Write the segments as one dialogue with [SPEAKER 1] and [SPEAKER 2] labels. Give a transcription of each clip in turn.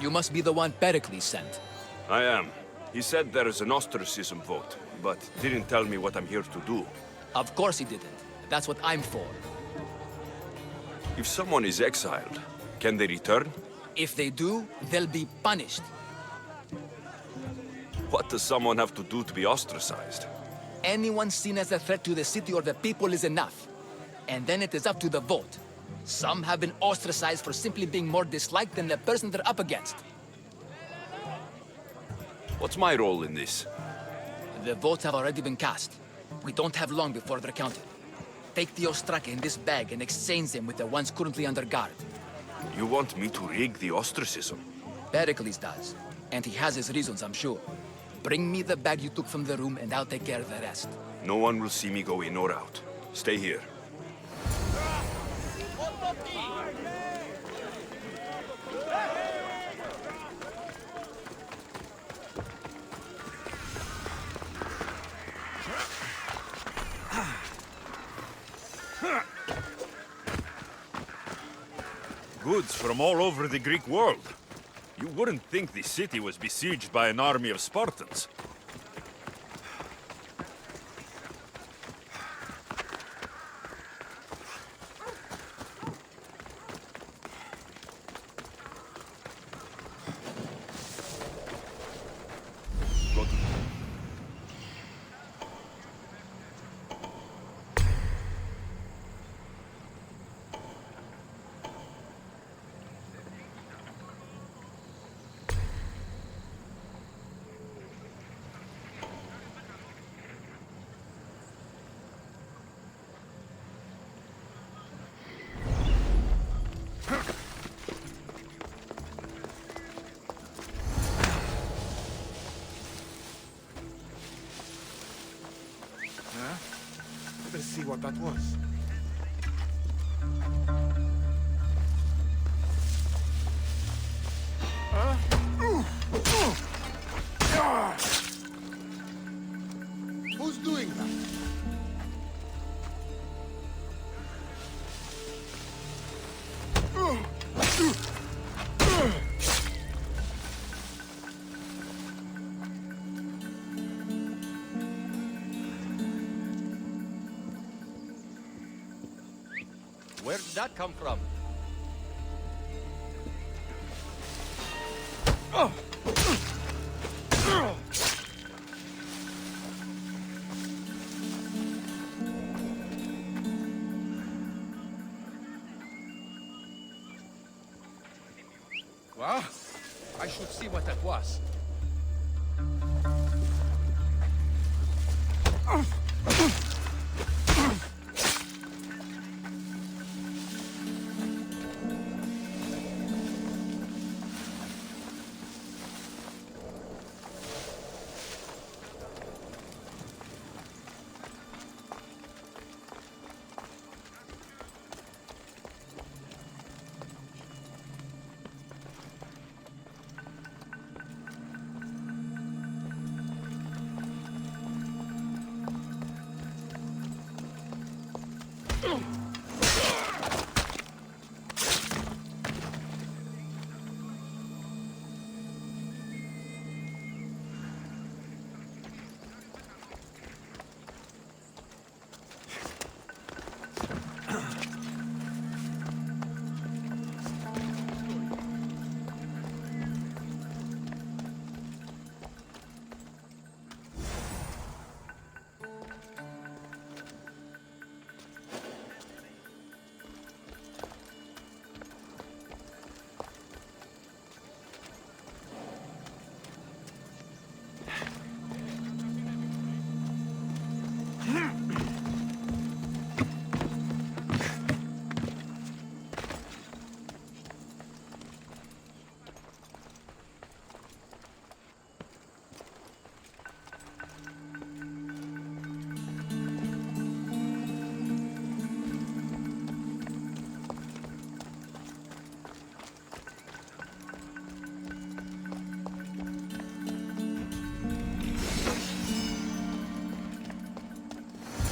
[SPEAKER 1] You must be the one Pericles sent.
[SPEAKER 2] I am. He said there is an ostracism vote, but didn't tell me what I'm here to do.
[SPEAKER 1] Of course he didn't. That's what I'm for.
[SPEAKER 2] If someone is exiled, can they return?
[SPEAKER 1] If they do, they'll be punished.
[SPEAKER 2] What does someone have to do to be ostracized?
[SPEAKER 1] Anyone seen as a threat to the city or the people is enough. And then it is up to the vote. Some have been ostracized for simply being more disliked than the person they're up against.
[SPEAKER 2] What's my role in this?
[SPEAKER 1] The votes have already been cast. We don't have long before they're counted. Take the Ostraka in this bag and exchange them with the ones currently under guard.
[SPEAKER 2] You want me to rig the ostracism?
[SPEAKER 1] Pericles does. And he has his reasons, I'm sure. Bring me the bag you took from the room and I'll take care of the rest.
[SPEAKER 2] No one will see me go in or out. Stay here.
[SPEAKER 3] Goods from all over the Greek world. You wouldn't think the city was besieged by an army of Spartans.
[SPEAKER 4] Let's see what that was. Who's doing that?
[SPEAKER 5] Where did that come from?
[SPEAKER 4] Well, I should see what that was.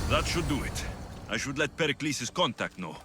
[SPEAKER 3] That should do it. I should let Pericles' contact know.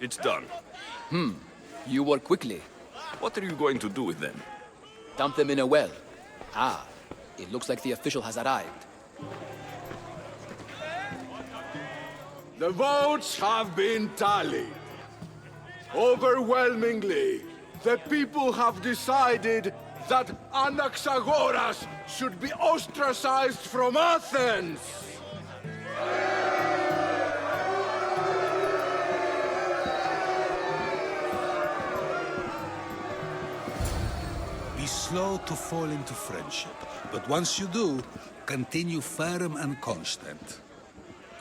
[SPEAKER 2] It's done.
[SPEAKER 1] You work quickly.
[SPEAKER 2] What are you going to do with them?
[SPEAKER 1] Dump them in a well. Ah, it looks like the official has arrived.
[SPEAKER 6] The votes have been tallied. Overwhelmingly, the people have decided that Anaxagoras should be ostracized from Athens!
[SPEAKER 7] Be slow to fall into friendship, but once you do, continue firm and constant.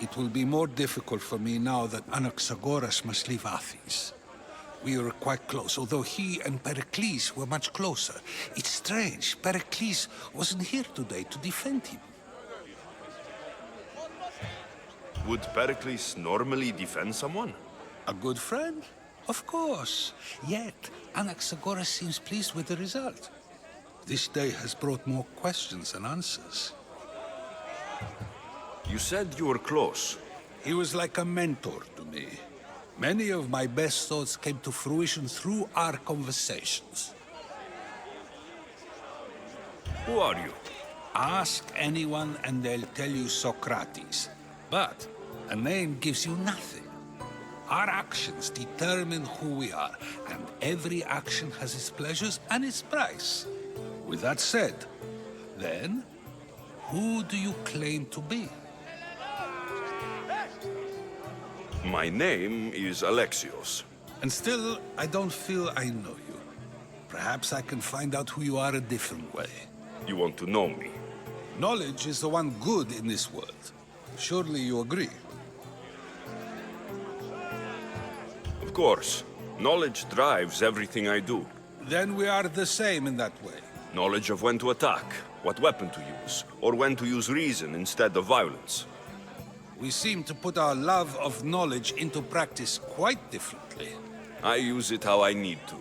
[SPEAKER 7] It will be more difficult for me now that Anaxagoras must leave Athens. We were quite close, although he and Pericles were much closer. It's strange, Pericles wasn't here today to defend him.
[SPEAKER 2] Would Pericles normally defend someone?
[SPEAKER 7] A good friend? Of course. Yet, Anaxagoras seems pleased with the result. This day has brought more questions than answers.
[SPEAKER 2] You said you were close.
[SPEAKER 7] He was like a mentor to me. Many of my best thoughts came to fruition through our conversations.
[SPEAKER 2] Who are you?
[SPEAKER 7] Ask anyone and they'll tell you Socrates. But a name gives you nothing. Our actions determine who we are, and every action has its pleasures and its price. With that said, then, who do you claim to be?
[SPEAKER 2] My name is Alexios.
[SPEAKER 7] And still, I don't feel I know you. Perhaps I can find out who you are a different way.
[SPEAKER 2] You want to know me?
[SPEAKER 7] Knowledge is the one good in this world. Surely you agree?
[SPEAKER 2] Of course. Knowledge drives everything I do.
[SPEAKER 7] Then we are the same in that way.
[SPEAKER 2] Knowledge of when to attack, what weapon to use, or when to use reason instead of violence.
[SPEAKER 7] We seem to put our love of knowledge into practice quite differently.
[SPEAKER 2] I use it how I need to.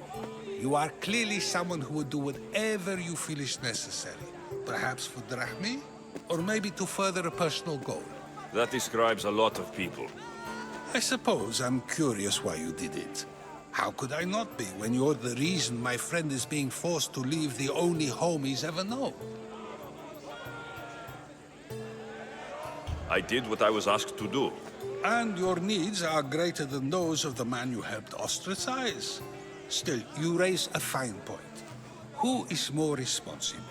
[SPEAKER 7] You are clearly someone who would do whatever you feel is necessary. Perhaps for drachmi, or maybe to further a personal goal.
[SPEAKER 2] That describes a lot of people.
[SPEAKER 7] I suppose I'm curious why you did it. How could I not be when you're the reason my friend is being forced to leave the only home he's ever known?
[SPEAKER 2] I did what I was asked to do.
[SPEAKER 7] And your needs are greater than those of the man you helped ostracize. Still, you raise a fine point. Who is more responsible?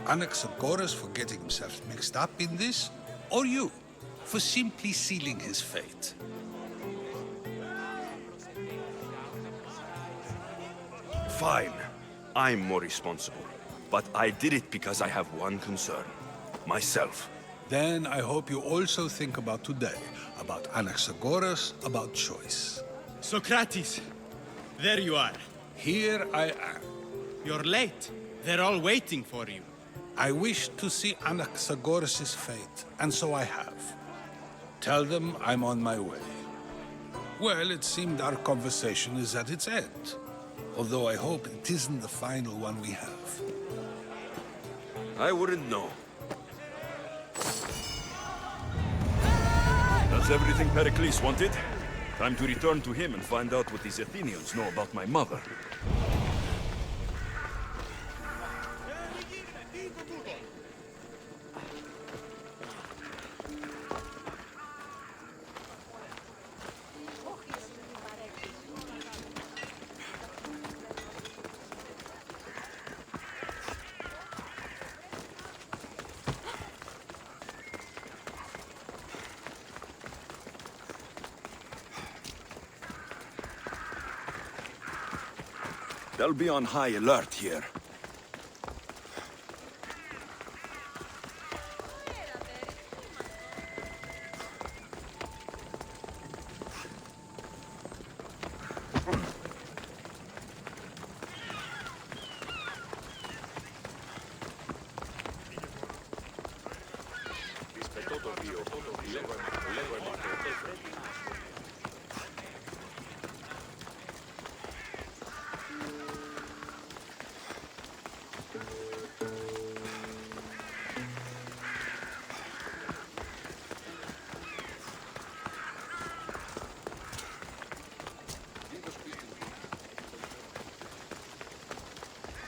[SPEAKER 7] Anaxagoras for getting himself mixed up in this, or you, for simply sealing his fate?
[SPEAKER 2] Fine. I'm more responsible. But I did it because I have one concern. Myself.
[SPEAKER 7] Then I hope you also think about today, about Anaxagoras, about choice.
[SPEAKER 8] Socrates, there you are.
[SPEAKER 7] Here I am.
[SPEAKER 8] You're late. They're all waiting for you.
[SPEAKER 7] I wish to see Anaxagoras' fate, and so I have. Tell them I'm on my way. Well, it seemed our conversation is at its end. Although I hope it isn't the final one we have.
[SPEAKER 2] I wouldn't know. That's everything Pericles wanted. Time to return to him and find out what these Athenians know about my mother. They'll be on high alert here.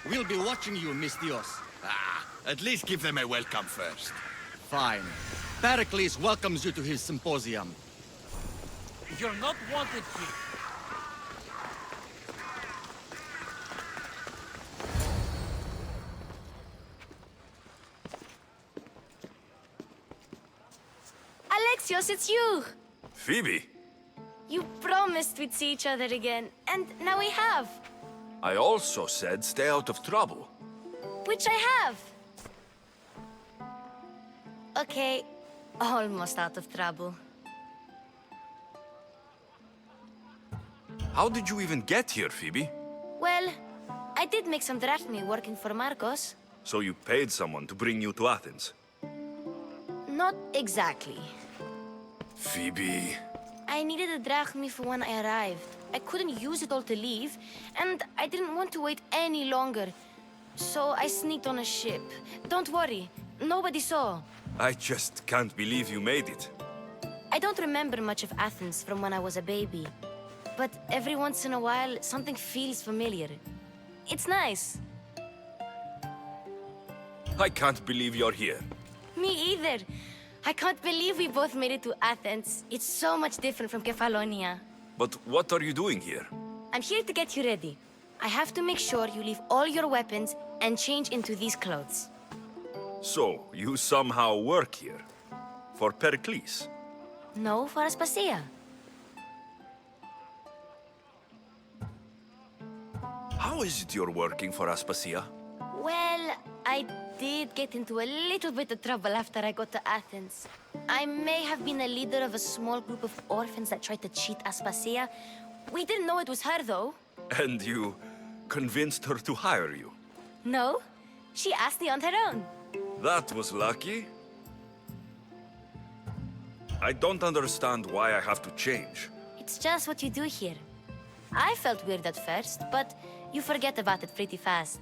[SPEAKER 5] We'll be watching you, Mistios.
[SPEAKER 8] At least give them a welcome first.
[SPEAKER 5] Fine. Pericles welcomes you to his symposium.
[SPEAKER 9] You're not wanted here.
[SPEAKER 10] Alexios, it's you!
[SPEAKER 2] Phoebe!
[SPEAKER 10] You promised we'd see each other again, and now we have.
[SPEAKER 2] I also said stay out of trouble.
[SPEAKER 10] Which I have. Okay, almost out of trouble.
[SPEAKER 2] How did you even get here, Phoebe?
[SPEAKER 10] Well, I did make some drachmae working for Marcos.
[SPEAKER 2] So you paid someone to bring you to Athens?
[SPEAKER 10] Not exactly.
[SPEAKER 2] Phoebe...
[SPEAKER 10] I needed a drachmae for when I arrived. I couldn't use it all to leave, and I didn't want to wait any longer. So I sneaked on a ship. Don't worry, nobody saw.
[SPEAKER 2] I just can't believe you made it.
[SPEAKER 10] I don't remember much of Athens from when I was a baby. But every once in a while, something feels familiar. It's nice.
[SPEAKER 2] I can't believe you're here.
[SPEAKER 10] Me either. I can't believe we both made it to Athens. It's so much different from Kefalonia.
[SPEAKER 2] But what are you doing here?
[SPEAKER 10] I'm here to get you ready. I have to make sure you leave all your weapons and change into these clothes.
[SPEAKER 2] So, you somehow work here? For Pericles?
[SPEAKER 10] No, for Aspasia.
[SPEAKER 2] How is it you're working for Aspasia?
[SPEAKER 10] Well, I did get into a little bit of trouble after I got to Athens. I may have been a leader of a small group of orphans that tried to cheat Aspasia. We didn't know it was her, though.
[SPEAKER 2] And you convinced her to hire you?
[SPEAKER 10] No, she asked me on her own.
[SPEAKER 2] That was lucky. I don't understand why I have to change.
[SPEAKER 10] It's just what you do here. I felt weird at first, but you forget about it pretty fast.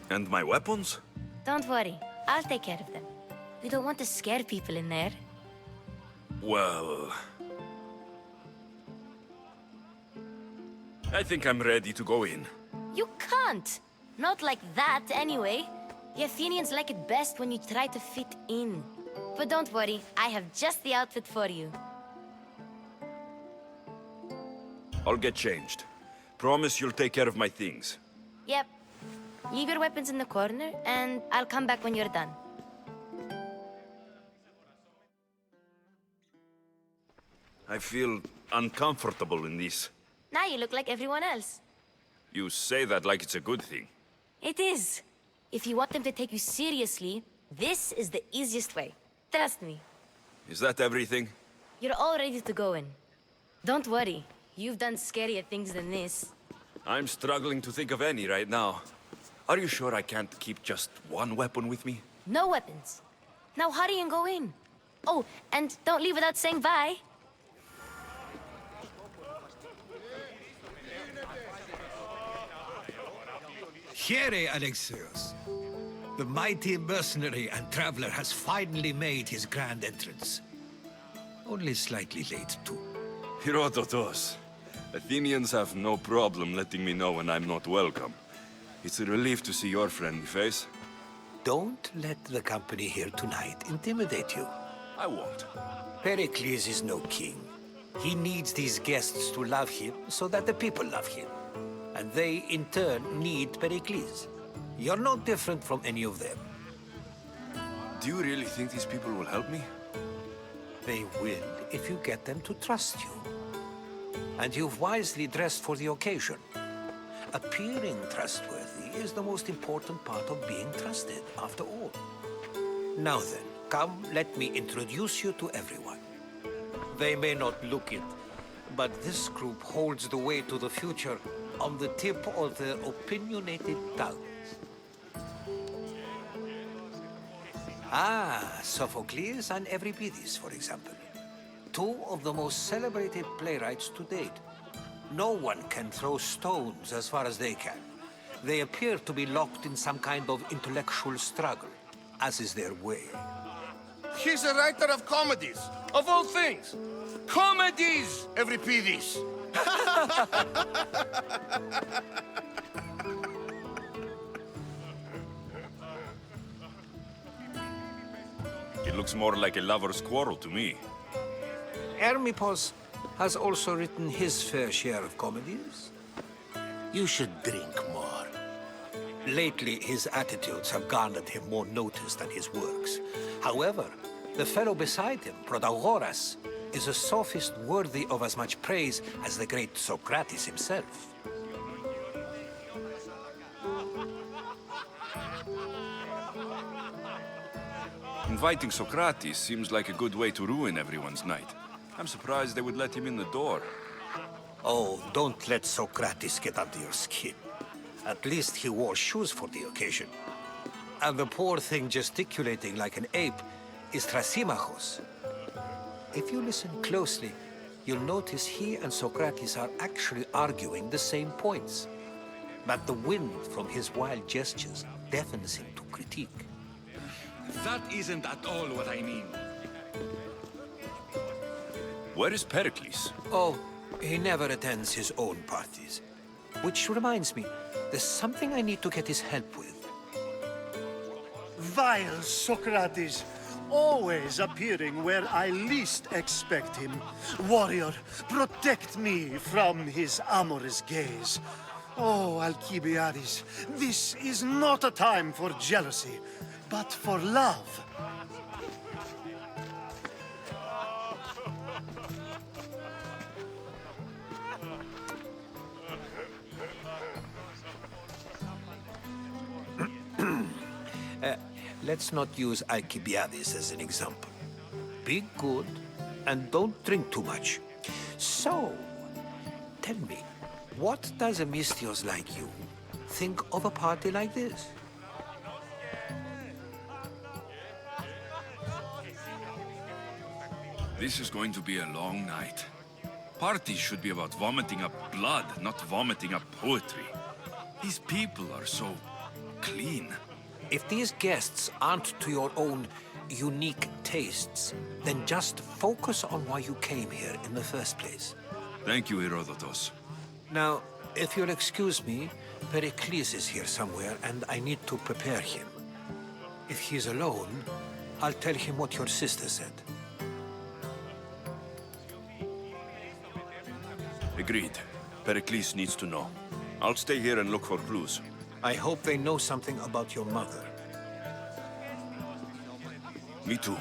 [SPEAKER 2] And my weapons?
[SPEAKER 10] Don't worry, I'll take care of them. We don't want to scare people in there.
[SPEAKER 2] Well... I think I'm ready to go in.
[SPEAKER 10] You can't! Not like that, anyway. The Athenians like it best when you try to fit in. But don't worry, I have just the outfit for you.
[SPEAKER 2] I'll get changed. Promise you'll take care of my things.
[SPEAKER 10] Yep. Leave your weapons in the corner, and I'll come back when you're done.
[SPEAKER 2] I feel uncomfortable in this.
[SPEAKER 10] Now you look like everyone else.
[SPEAKER 2] You say that like it's a good thing.
[SPEAKER 10] It is. If you want them to take you seriously, this is the easiest way. Trust me.
[SPEAKER 2] Is that everything?
[SPEAKER 10] You're all ready to go in. Don't worry. You've done scarier things than this.
[SPEAKER 2] I'm struggling to think of any right now. Are you sure I can't keep just one weapon with me?
[SPEAKER 10] No weapons. Now hurry and go in. Oh, and don't leave without saying bye.
[SPEAKER 11] Here, Alexios. The mighty mercenary and traveler has finally made his grand entrance. Only slightly late, too.
[SPEAKER 2] Herodotus. Athenians have no problem letting me know when I'm not welcome. It's a relief to see your friendly face.
[SPEAKER 11] Don't let the company here tonight intimidate you.
[SPEAKER 2] I won't.
[SPEAKER 11] Pericles is no king. He needs these guests to love him so that the people love him. And they, in turn, need Pericles. You're no different from any of them.
[SPEAKER 2] Do you really think these people will help me?
[SPEAKER 11] They will if you get them to trust you. And you've wisely dressed for the occasion. Appearing trustworthy is the most important part of being trusted, after all. Now then, come, let me introduce you to everyone. They may not look it, but this group holds the way to the future on the tip of their opinionated tongues. Ah, Sophocles and Euripides, for example. Two of the most celebrated playwrights to date. No one can throw stones as far as they can. They appear to be locked in some kind of intellectual struggle, as is their way.
[SPEAKER 6] He's a writer of comedies, of all things. Comedies, Euripides.
[SPEAKER 2] It looks more like a lover's quarrel to me.
[SPEAKER 11] Hermippos has also written his fair share of comedies. You should drink more. Lately, his attitudes have garnered him more notice than his works. However, the fellow beside him, Protagoras, is a sophist worthy of as much praise as the great Socrates himself.
[SPEAKER 2] Inviting Socrates seems like a good way to ruin everyone's night. I'm surprised they would let him in the door.
[SPEAKER 11] Oh, don't let Socrates get under your skin. At least he wore shoes for the occasion. And the poor thing gesticulating like an ape is Thrasymachos. If you listen closely, you'll notice he and Socrates are actually arguing the same points. But the wind from his wild gestures deafens him to critique.
[SPEAKER 5] That isn't at all what I mean.
[SPEAKER 2] Where is Pericles?
[SPEAKER 11] Oh, he never attends his own parties. Which reminds me, there's something I need to get his help with.
[SPEAKER 12] Vile Socrates, always appearing where I least expect him. Warrior, protect me from his amorous gaze. Oh, Alcibiades, this is not a time for jealousy, but for love.
[SPEAKER 11] Let's not use Alcibiades as an example. Be good, and don't drink too much. So, tell me, what does a Mystios like you think of a party like this?
[SPEAKER 2] This is going to be a long night. Parties should be about vomiting up blood, not vomiting up poetry. These people are so clean.
[SPEAKER 11] If these guests aren't to your own unique tastes, then just focus on why you came here in the first place.
[SPEAKER 2] Thank you, Herodotus.
[SPEAKER 11] Now, if you'll excuse me, Pericles is here somewhere, and I need to prepare him. If he's alone, I'll tell him what your sister said.
[SPEAKER 2] Agreed. Pericles needs to know. I'll stay here and look for clues.
[SPEAKER 11] I hope they know something about your mother.
[SPEAKER 2] Me too.